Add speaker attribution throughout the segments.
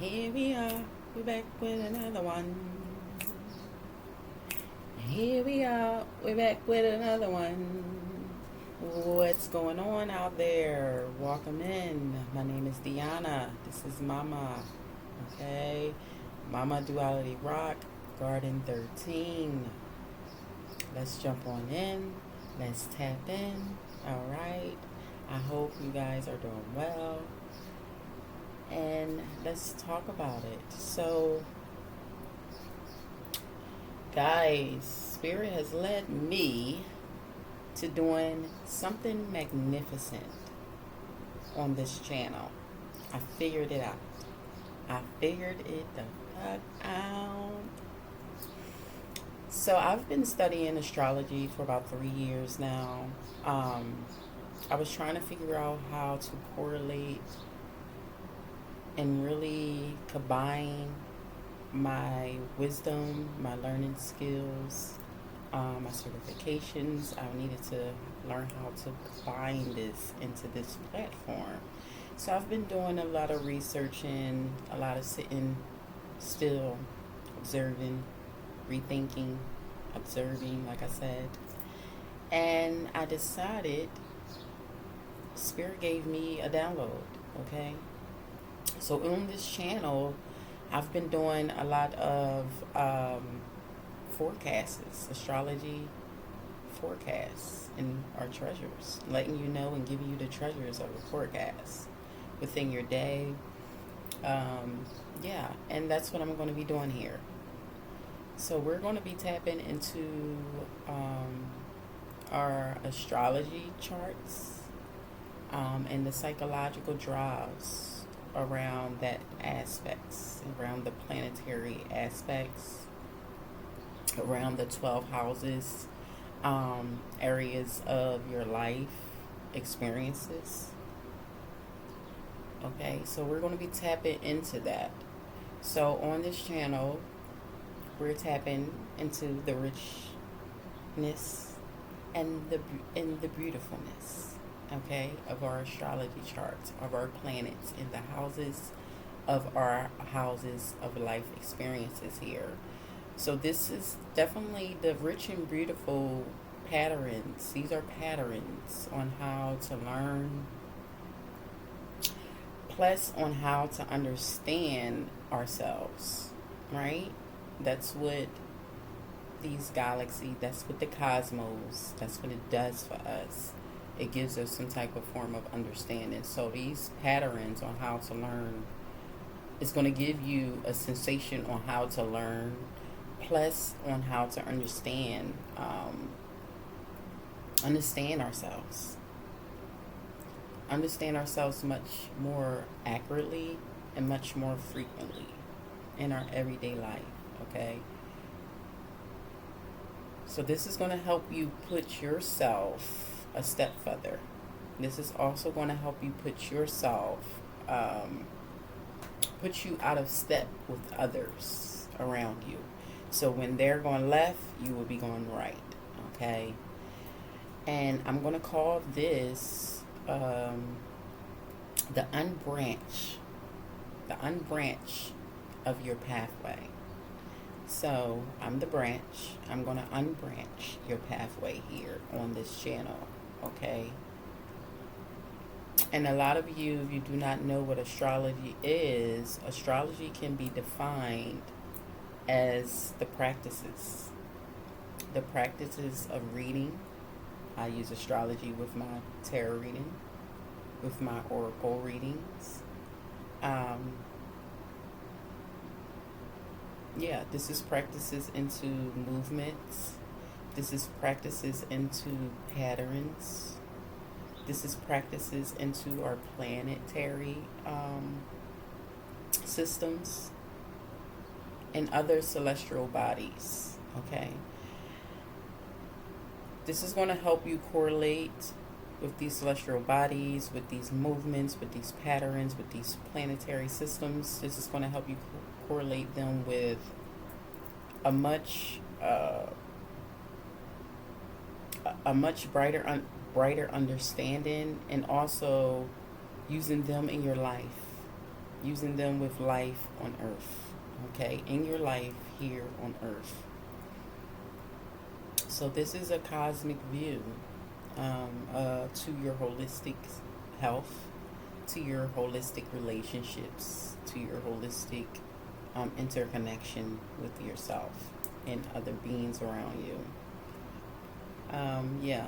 Speaker 1: Here we are, we're back with another one. Here we are, we're back with another one. What's going on out there? Welcome in. My name is Deanna. This is Mama. Okay? Mama Duality Rock, Garden 13. Let's jump on in. Let's tap in. Alright. I hope you guys are doing well. And let's talk about it. So, guys, Spirit has led me to doing something magnificent on this channel. I figured it out. I figured it the fuck out. So I've been studying astrology for about 3 years now. I was trying to figure out how to correlate and really combine my wisdom, my learning skills, my certifications. I needed to learn how to combine this into this platform. So I've been doing a lot of researching, a lot of sitting still, observing, rethinking, observing, like I said. And I decided, Spirit gave me a download, okay? So on this channel, I've been doing a lot of forecasts, astrology forecasts, and our treasures, letting you know and giving you the treasures of the forecast within your day. Yeah, and that's what I'm going to be doing here. So we're going to be tapping into our astrology charts and the psychological drives around that aspects, around the planetary aspects, around the 12 houses, areas of your life experiences. Okay, so we're going to be tapping into that. So on this channel, we're tapping into the richness and the beautifulness, okay, of our astrology charts, of our planets in the houses of our houses of life experiences here. So this is definitely the rich and beautiful patterns. These are patterns on how to learn, plus on how to understand ourselves, right? That's what these galaxies, that's what the cosmos, that's what it does for us. It gives us some type of form of understanding. So these patterns on how to learn is going to give you a sensation on how to learn, plus on how to understand ourselves. Understand ourselves much more accurately and much more frequently in our everyday life, okay? So this is going to help you put yourself a step further. This is also going to help you put yourself, put you out of step with others around you. So when they're going left, you will be going right, okay? And I'm going to call this the unbranch, of your pathway. So I'm the branch. I'm going to unbranch your pathway here on this channel, okay? And a lot of you, if you do not know what astrology is, astrology can be defined as the practices of reading. I use astrology with my tarot reading, with my oracle readings. Yeah, this is practices into movements. This is practices into patterns. This is practices into our planetary systems and other celestial bodies, okay? This is going to help you correlate with these celestial bodies, with these movements, with these patterns, with these planetary systems. This is going to help you correlate them with a much brighter understanding, and also using them in your life using them with life on earth, okay, in your life here on earth. So this is a cosmic view to your holistic health, to your holistic relationships, to your holistic interconnection with yourself and other beings around you. Yeah,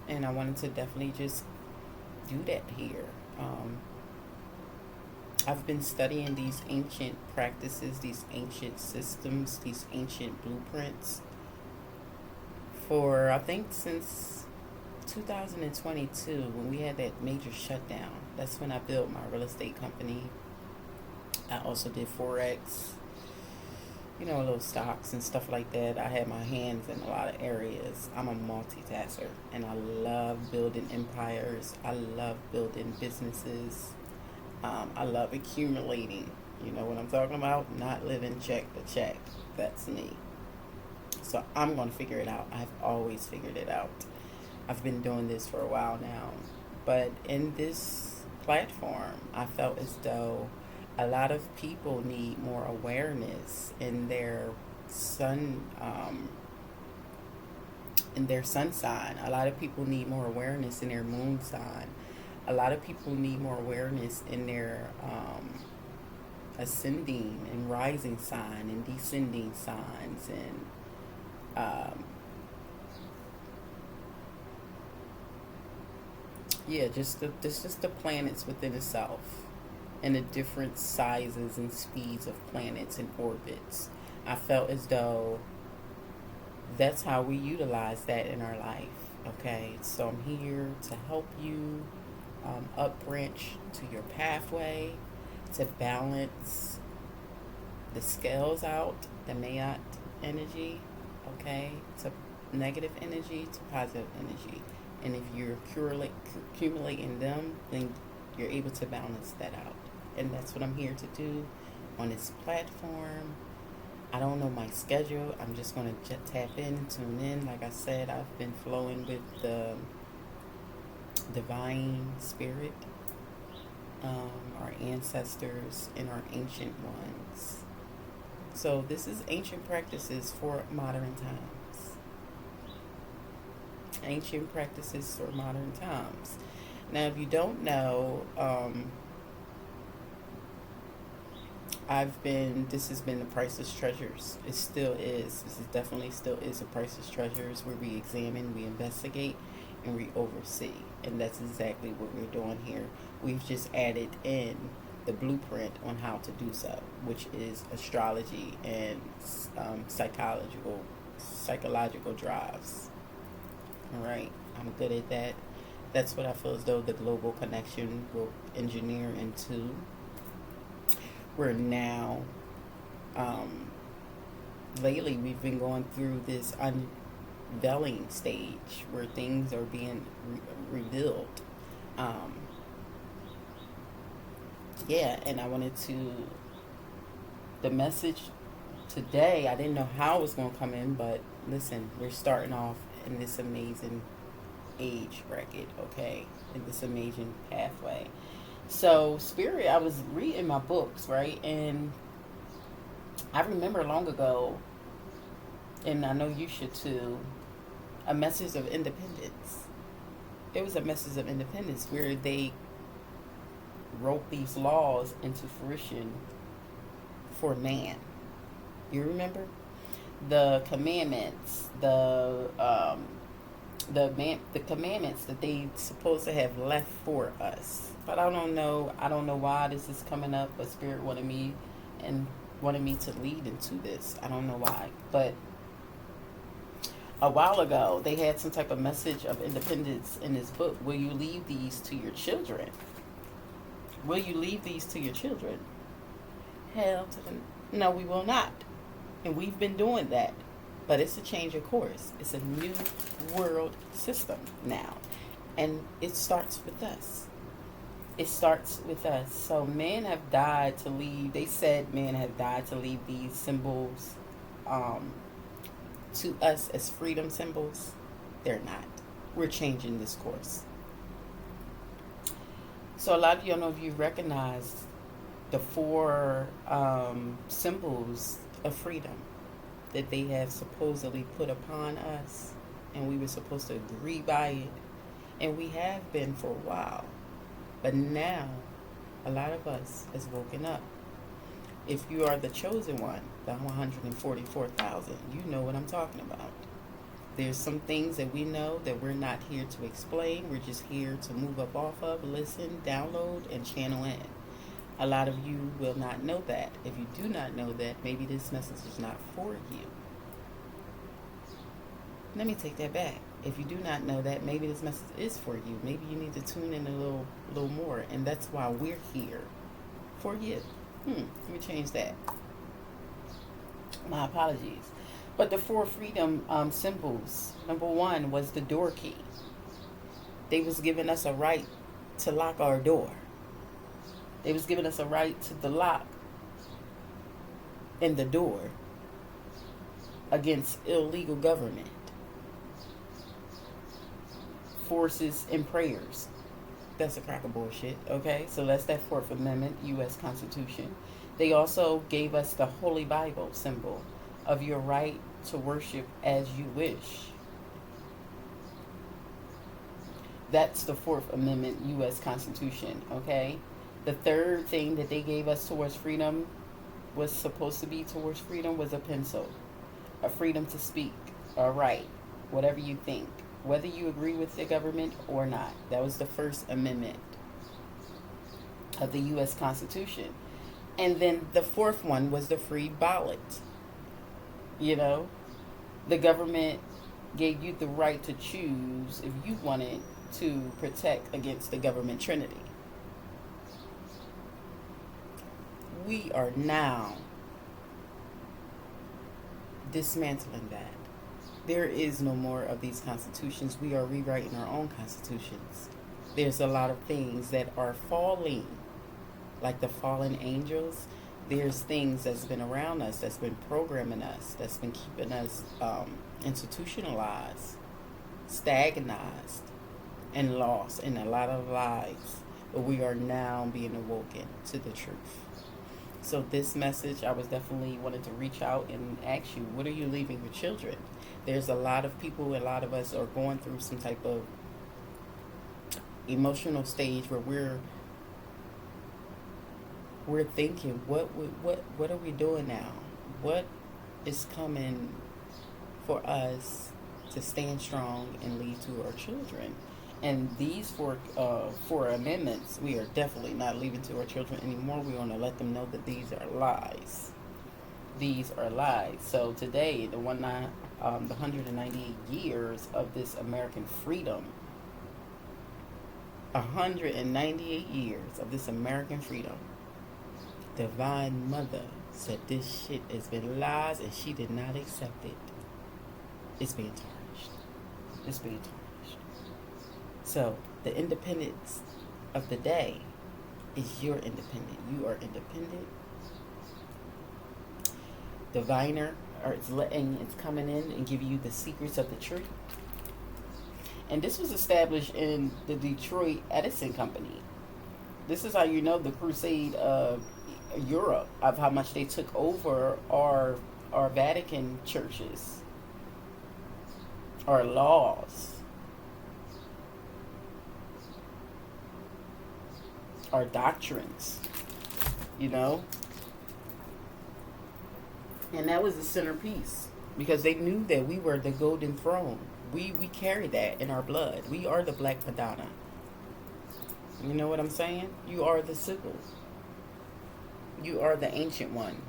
Speaker 1: and I wanted to definitely just do that here. I've been studying these ancient practices, these ancient systems, these ancient blueprints for, I think, since 2022 when we had that major shutdown. That's when I built my real estate company. I also did Forex, little stocks and stuff like that. I had my hands in a lot of areas. I'm a multitasker and I love building empires. I love building businesses. I love accumulating. You know what I'm talking about? Not living check to check. That's me. So I'm going to figure it out. I've always figured it out. I've been doing this for a while now. But in this platform, I felt as though a lot of people need more awareness in their sun sign. A lot of people need more awareness in their moon sign. A lot of people need more awareness in their ascending and rising sign and descending signs and yeah, just the planets within itself and the different sizes and speeds of planets and orbits. I felt as though that's how we utilize that in our life. Okay, so I'm here to help you upbranch to your pathway to balance the scales out, the Mayat energy, okay, to negative energy to positive energy. And if you're accumulating them, then you're able to balance that out. And that's what I'm here to do on this platform. I don't know my schedule. I'm just going to tap in, tune in. Like I said, I've been flowing with the divine spirit, our ancestors, and our ancient ones. So this is ancient practices for modern times. Ancient practices for modern times. Now, if you don't know, this has been the Priceless Treasures. It still is. This is definitely still is a Priceless Treasures where we examine, we investigate, and we oversee. And that's exactly what we're doing here. We've just added in the blueprint on how to do so, which is astrology and psychological drives. All right, I'm good at that. That's what I feel as though the global connection will engineer into. We're now, lately, we've been going through this unveiling stage where things are being revealed. Yeah, and I wanted to, the message today, I didn't know how it was going to come in, but listen, we're starting off in this amazing age bracket, okay, in this amazing pathway. So, Spirit, I was reading my books, right, and I remember long ago, and I know you should too, a message of independence. It was a message of independence where they wrote these laws into fruition for man. You remember the commandments, the commandments that they supposed to have left for us. But I don't know. I don't know why this is coming up. But Spirit wanted me to lead into this. I don't know why, but a while ago they had some type of message of independence in this book. Will you leave these to your children? Will you leave these to your children? Hell to the no, we will not. And we've been doing that. But it's a change of course. It's a new world system now. And it starts with us. It starts with us. So men have died to leave. They said men have died to leave these symbols to us as freedom symbols. They're not. We're changing this course. So a lot of you don't know if you recognize the four symbols of freedom that they have supposedly put upon us, and we were supposed to agree by it, and we have been for a while. But now, a lot of us has woken up. If you are the chosen one, the 144,000, you know what I'm talking about. There's some things that we know that we're not here to explain. We're just here to move up off of, listen, download, and channel in. A lot of you will not know that. If you do not know that, maybe this message is not for you. Let me take that back. If you do not know that, maybe this message is for you. Maybe you need to tune in a little more, and that's why we're here for you. Let me change that. My apologies. But the four freedom symbols. Number one was the door key. They was giving us a right to lock our door. They was giving us a right to the lock in the door against illegal government, forces, and prayers. That's a crack of bullshit, okay? So that's that Fourth Amendment, U.S. Constitution. They also gave us the Holy Bible symbol of your right to worship as you wish. That's the Fourth Amendment, U.S. Constitution, okay? The third thing that they gave us towards freedom was supposed to be towards freedom was a pencil. A freedom to speak, or write, whatever you think, whether you agree with the government or not. That was the First Amendment of the U.S. Constitution. And then the fourth one was the free ballot. You know, the government gave you the right to choose if you wanted to protect against the government trinity. We are now dismantling that. There is no more of these constitutions. We are rewriting our own constitutions. There's a lot of things that are falling, like the fallen angels. There's things that's been around us, that's been programming us, that's been keeping us institutionalized, stagnized, and lost in a lot of lives. But we are now being awoken to the truth. So this message, I was definitely wanted to reach out and ask you, what are you leaving your children? There's a lot of people, a lot of us are going through some type of emotional stage where we're thinking, what are we doing now? What is coming for us to stand strong and lead to our children? And these four amendments, we are definitely not leaving to our children anymore. We want to let them know that these are lies. These are lies. So today, the 198 years of this American freedom, 198 years of this American freedom. Divine Mother said this shit has been lies and she did not accept it. It's being tarnished. It's being tarnished. So the independence of the day is your independent. You are independent. Diviner it's coming in and giving you the secrets of the truth. And this was established in the Detroit Edison Company. This is how you know the crusade of Europe, of how much they took over our Vatican churches, our laws, our doctrines, you know. And that was the centerpiece, because they knew that we were the golden throne. We carry that in our blood. We are the Black Madonna. You know what I'm saying? You are the sickle. You are the ancient one.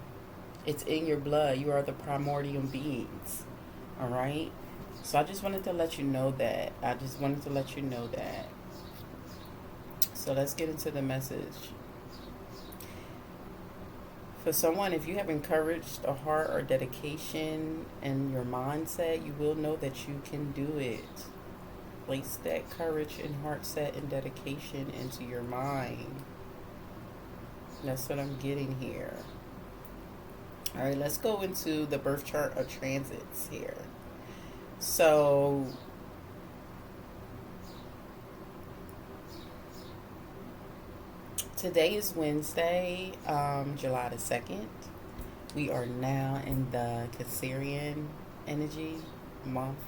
Speaker 1: It's in your blood. You are the primordial beings. All right? So I just wanted to let you know that. So let's get into the message. For someone, if you have encouraged a heart or dedication in your mindset, you will know that you can do it. Place that courage and heart set and dedication into your mind. That's what I'm getting here. All right, let's go into the birth chart of transits here. So Today is Wednesday, July the 2nd. We are now in the Cancerian energy month,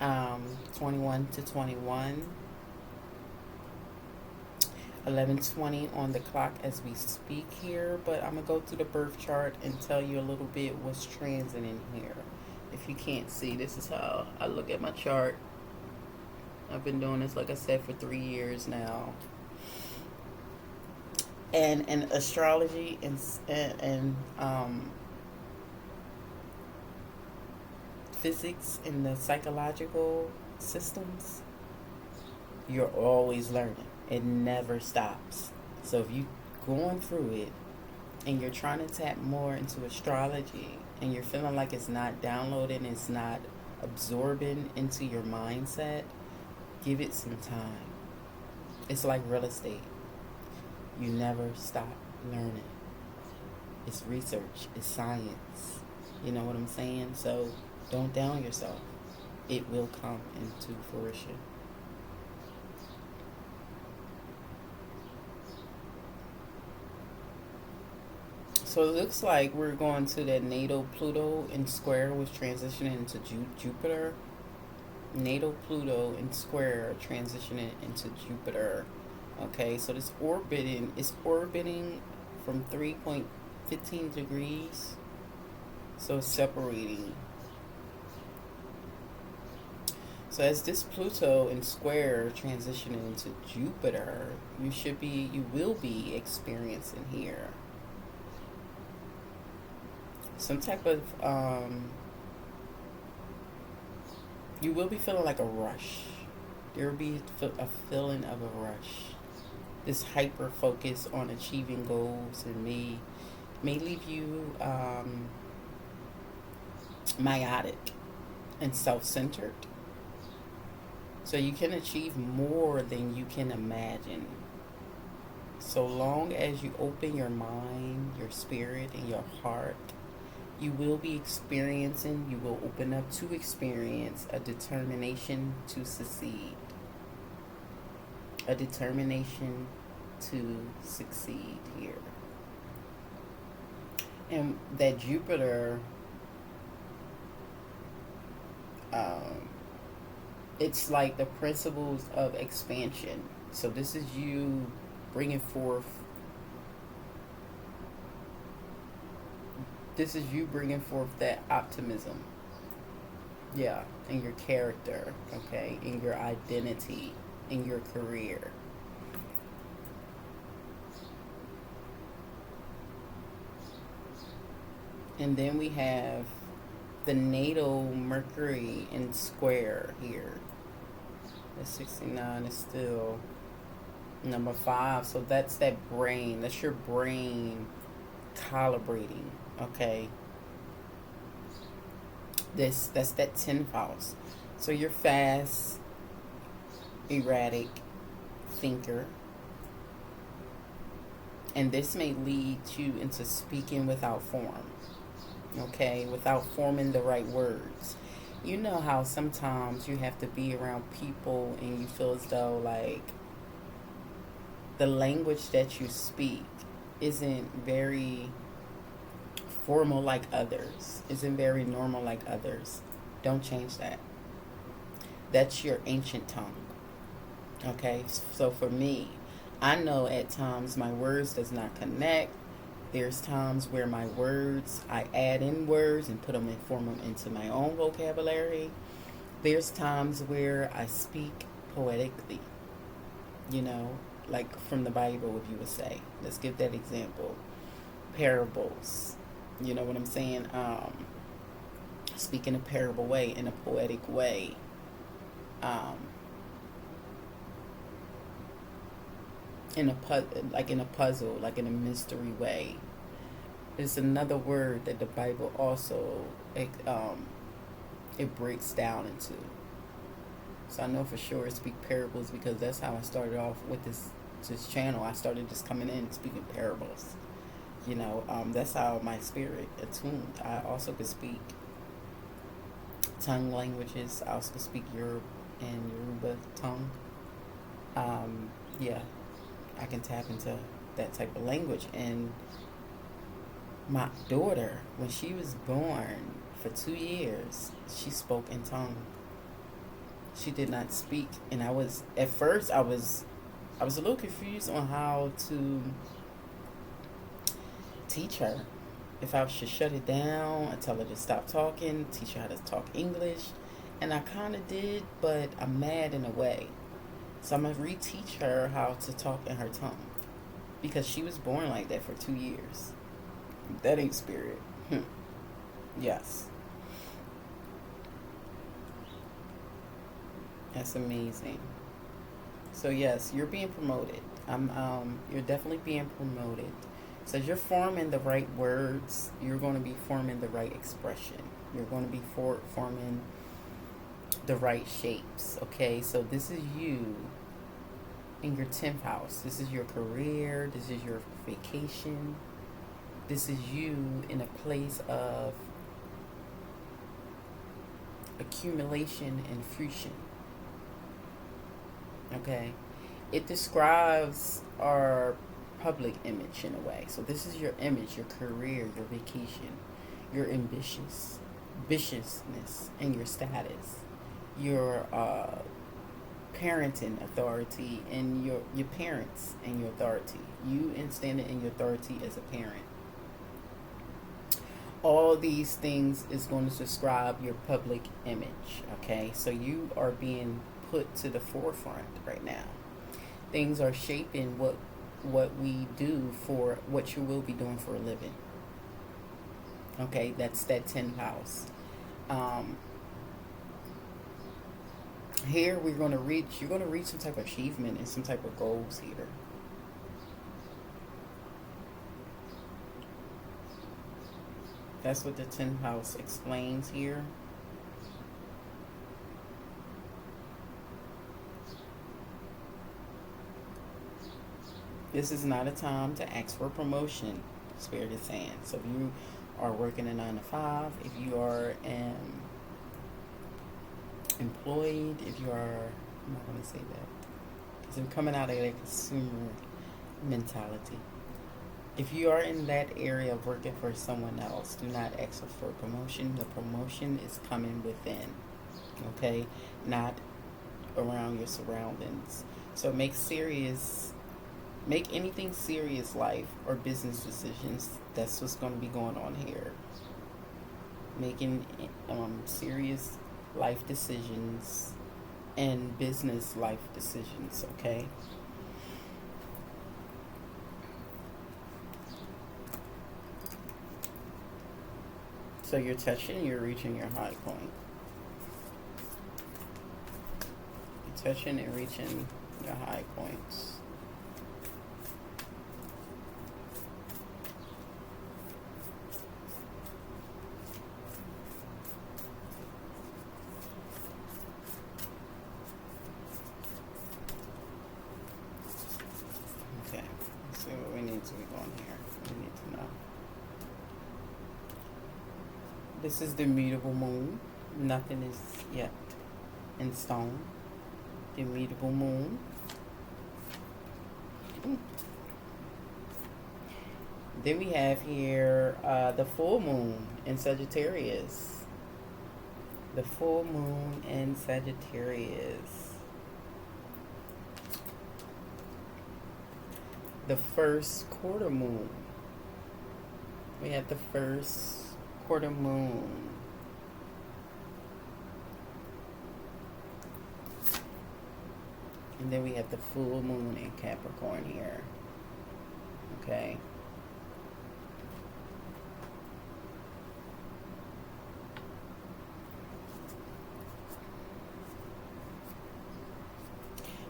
Speaker 1: 21 to 21. 11:20 on the clock as we speak here, but I'm gonna go through the birth chart and tell you a little bit what's transiting here. If you can't see, this is how I look at my chart. I've been doing this, like I said, for 3 years now. And in astrology and physics and the psychological systems, you're always learning. It never stops. So if you going through it and you're trying to tap more into astrology and you're feeling like it's not downloading, it's not absorbing into your mindset, give it some time. It's like real estate. You never stop learning. It's research, it's science. You know what I'm saying? So don't down yourself. It will come into fruition. So it looks like we're going to that natal Pluto in square was transitioning into Jupiter. Natal Pluto in square transitioning into Jupiter. Okay, so this orbiting from 3.15 degrees. So it's separating. So as this Pluto in square transitioning into Jupiter, you will be experiencing here some type of you will be feeling like a rush. There will be a feeling of a rush. This hyper focus on achieving goals and may leave you myotic and self-centered. So you can achieve more than you can imagine. So long as you open your mind, your spirit, and your heart, you will open up to experience a determination to succeed. A determination to succeed here. And that Jupiter, it's like the principles of expansion. So this is you bringing forth that optimism, yeah, in your character, okay, in your identity, in your career. And then we have the natal Mercury in square here. The 69 is still number 5. So that's that brain. That's your brain calibrating. Okay. That's that 10th house. So you're fast, erratic thinker. And this may lead you into speaking without form. Okay, without forming the right words. You know how sometimes you have to be around people and you feel as though like the language that you speak isn't very formal like others, isn't very normal like others. Don't change that. That's your ancient tongue. Okay, so for me, I know at times my words does not connect. There's times where my words, I add in words and put them and form them into my own vocabulary. There's times where I speak poetically, you know, like from the Bible, if you would say. Let's give that example. Parables, you know what I'm saying? Speak in a parable way, in a poetic way. Um, like in a puzzle, like in a mystery way. There's another word that the Bible also it breaks down into. So I know for sure speak parables because that's how I started off with this channel. I started just coming in speaking parables. You know, that's how my spirit attuned. I also could speak tongue languages. I also could speak Yoruba and Yoruba tongue. Yeah. I can tap into that type of language. And my daughter, when she was born, for 2 years, she spoke in tongue. She did not speak, and I was at first I was a little confused on how to teach her. If I should shut it down and tell her to stop talking, teach her how to talk English, and I kind of did, but I'm mad in a way. So I'm gonna reteach her how to talk in her tongue because she was born like that for 2 years. That ain't spirit. Yes, that's amazing. So yes, you're being promoted. You're definitely being promoted. So you're forming the right words. You're going to be forming the right expression. You're going to be forming the right shapes. Okay, so this is you in your 10th house. This is your career. This is your vacation. This is you in a place of accumulation and fruition. Okay, it describes our public image in a way. So this is your image, your career, your vacation, your viciousness, and your status, your parenting authority, and your parents and your authority. You in standing in your authority as a parent. All these things is going to describe your public image. Okay, so you are being put to the forefront right now. Things are shaping what we do for what you will be doing for a living. Okay, that's that 10th house. Um, Here we're going to reach. You're going to reach some type of achievement and some type of goals here. That's what the 10th house explains here. This is not a time to ask for promotion, Spirit is saying. So if you are working a 9 to 5, if you are employed, if you are, I'm not going to say that because we're coming out of a consumer mentality. If you are in that area of working for someone else, do not ask for promotion. The promotion is coming within, okay? Not around your surroundings. So make anything serious life or business decisions. That's what's going to be going on here. Making serious life decisions and business life decisions, okay? So you're touching, you're reaching your high point. You're touching and reaching your high points. Okay, let's see what we need to be going here. We need to know. This is the mutable moon. Nothing is yet in stone. The mutable moon. Then we have here the full moon in Sagittarius. The full moon in Sagittarius. The first quarter moon. We have the first quarter moon. And then we have the full moon in Capricorn here. Okay.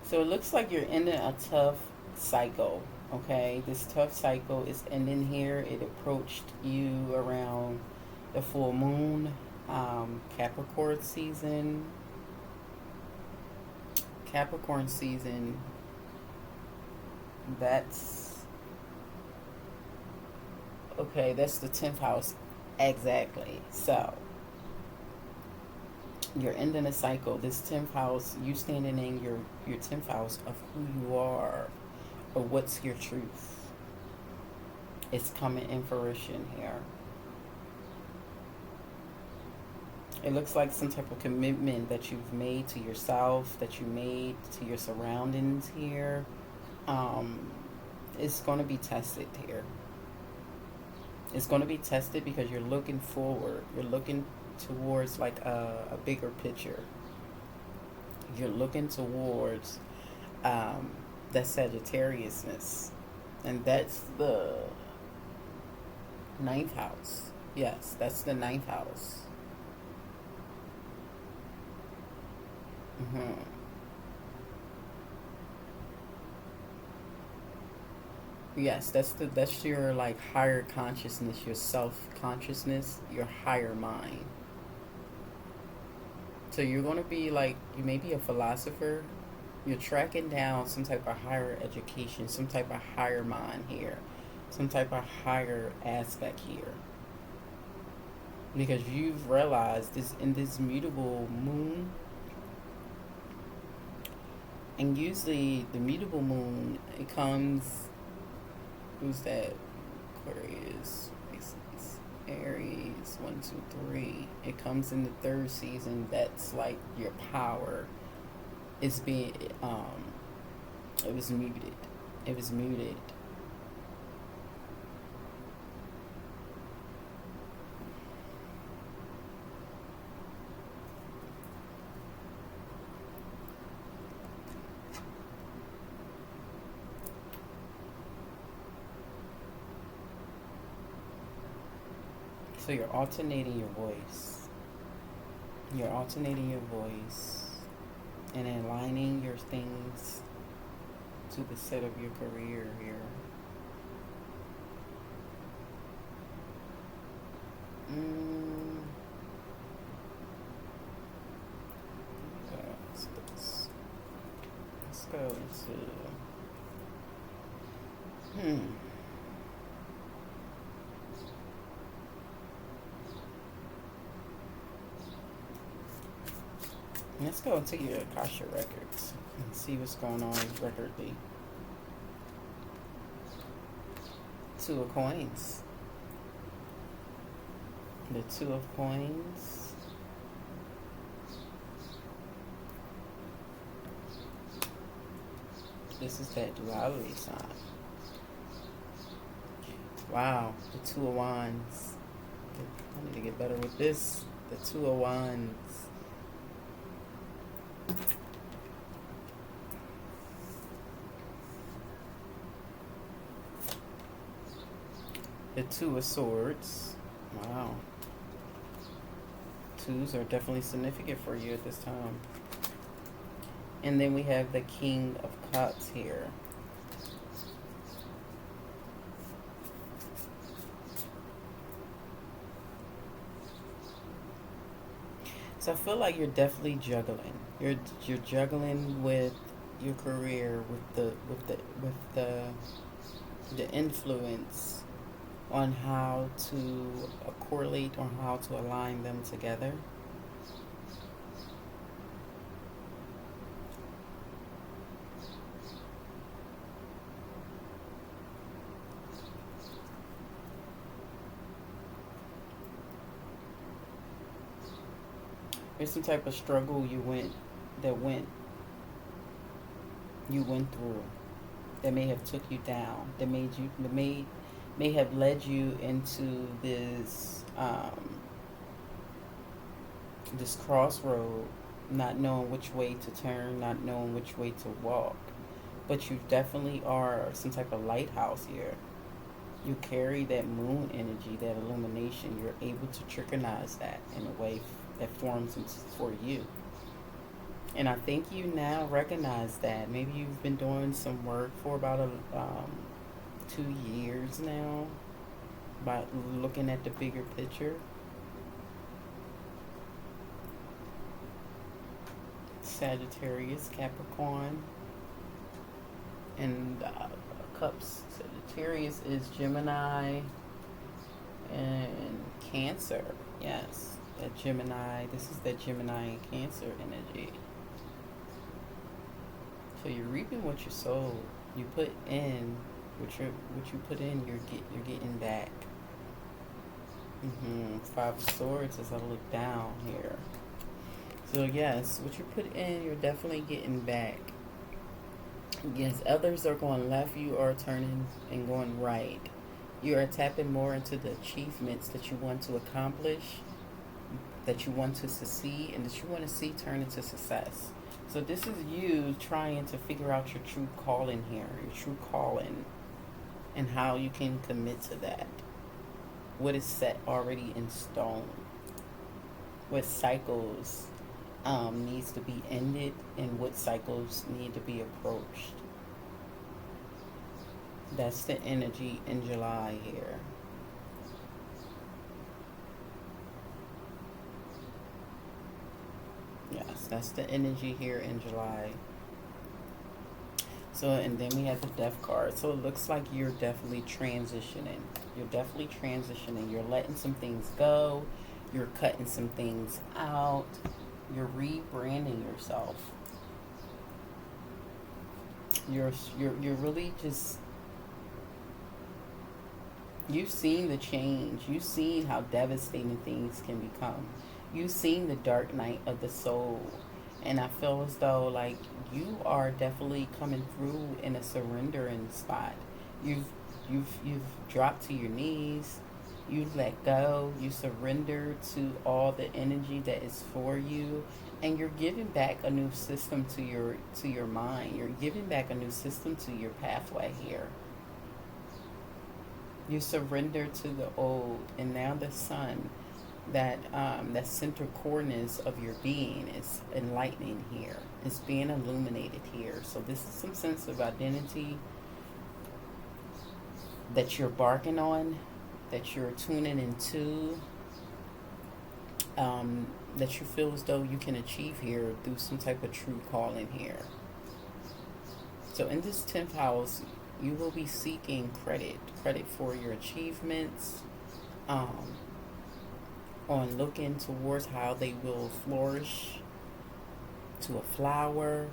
Speaker 1: So it looks like you're ending a tough cycle. Okay. This tough cycle is ending here. It approached you around the full moon, Capricorn season. Capricorn season, that's okay, that's the 10th house exactly. So you're ending a cycle. This 10th house, you standing in your 10th house of who you But what's your truth? It's coming in fruition here. It looks like some type of commitment that you've made to yourself, that you made to your surroundings here. Um, it's going to be tested here. It's going to be tested because you're looking forward. You're looking towards like a bigger picture. You're looking towards um, that Sagittariusness. And that's the ninth house. Yes, that's the ninth house. hmm Yes, that's your like higher consciousness, your self consciousness, your higher mind. So you're gonna be like you may be a philosopher. You're tracking down some type of higher education, some type of higher mind here, some type of higher aspect here. Because you've realized this in this mutable moon, and usually the mutable moon it comes. Who's that? Aquarius, Pisces, Aries, 1, 2, 3. It comes in the third season. That's like your power is being it was muted. It was muted. So you're alternating your voice. You're alternating your voice and aligning your things to the set of your career here. Mm, let's go into let's go into your Akasha records and see what's going on recordly. Two of coins. The two of coins. This is that duality sign. Wow, the two of wands. I need to get better with this. The two of wands. The two of swords. Wow. Twos are definitely significant for you at this time. And then we have the King of Cups here. So I feel like you're definitely juggling. You're juggling with your career, with the influence on how to correlate or how to align them together. There's some type of struggle that went you went through that may have took you down, that may have led you into this crossroad, not knowing which way to turn, not knowing which way to walk. But you definitely are some type of lighthouse here. You carry that moon energy, that illumination. You're able to trichonize that in a way that forms for you. And I think you now recognize that. Maybe you've been doing some work for about 2 years now, by looking at the bigger picture. Sagittarius, Capricorn, and Cups. Sagittarius is Gemini and Cancer. Yes, that Gemini. This is that Gemini and Cancer energy. So you're reaping what you sowed. You put in what you put in, you're getting back. Five of Swords as I look down here. So yes, what you put in, you're definitely getting back. Yes, others are going left, you are turning and going right. You are tapping more into the achievements that you want to accomplish, that you want to succeed, and that you want to see turn into success. So this is you trying to figure out your true calling here, your true calling, and how you can commit to that. What is set already in stone? What cycles needs to be ended, and what cycles need to be approached? That's the energy in July here. Yes, that's the energy here in July. So, and then we have the Death card. So it looks like you're definitely transitioning. You're definitely transitioning. You're letting some things go. You're cutting some things out. You're rebranding yourself. You're really just, you've seen the change. You've seen how devastating things can become. You've seen the dark night of the soul. And I feel as though like you are definitely coming through in a surrendering spot. You've you've dropped to your knees. You let go. You surrender to all the energy that is for you, and you're giving back a new system to your mind. You're giving back a new system to your pathway here. You surrender to the old, and now the sun, that center coreness of your being is enlightening here. It's being illuminated here. So this is some sense of identity that you're barking on, that you're tuning into, that you feel as though you can achieve here through some type of true calling here. So in this 10th house, you will be seeking credit for your achievements, um, on looking towards how they will flourish to a flower,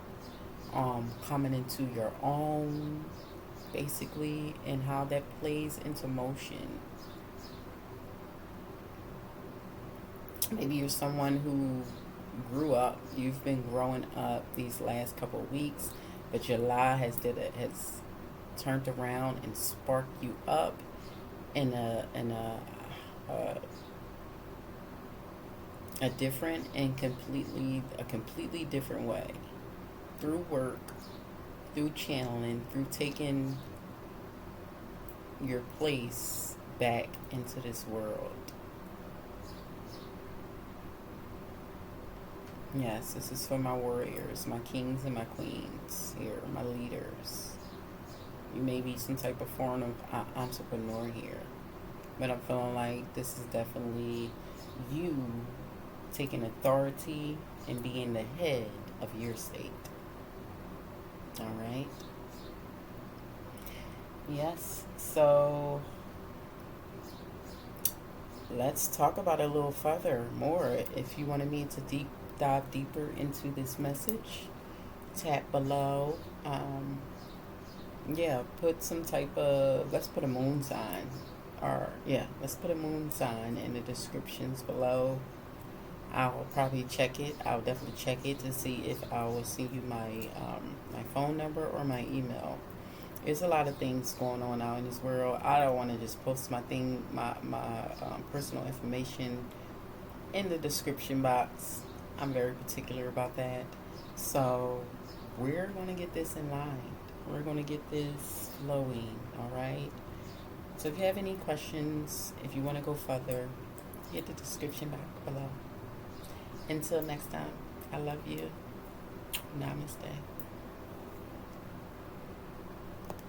Speaker 1: coming into your own, basically, and how that plays into motion. Maybe you're someone who grew up, you've been growing up these last couple of weeks, but July has turned around and sparked you up in uh, a different and completely different way, through work, through channeling, through taking your place back into this world. Yes, this is for my warriors, my kings and my queens here, my leaders. You may be some type of foreign entrepreneur here, but I'm feeling like this is definitely you taking authority and being the head of your state. All right. Yes. So let's talk about it a little further more. If you wanted me to dive deeper into this message, tap below. Yeah, put some type of, let's put a moon sign, or yeah, let's put a moon sign in the descriptions below. I'll probably check it. I'll definitely check it to see if I will send you my phone number or my email. There's a lot of things going on out in this world. I don't want to just post my personal information in the description box. I'm very particular about that. So we're going to get this in line. We're going to get this flowing, all right? So if you have any questions, if you want to go further, hit the description box below. Until next time, I love you. Namaste.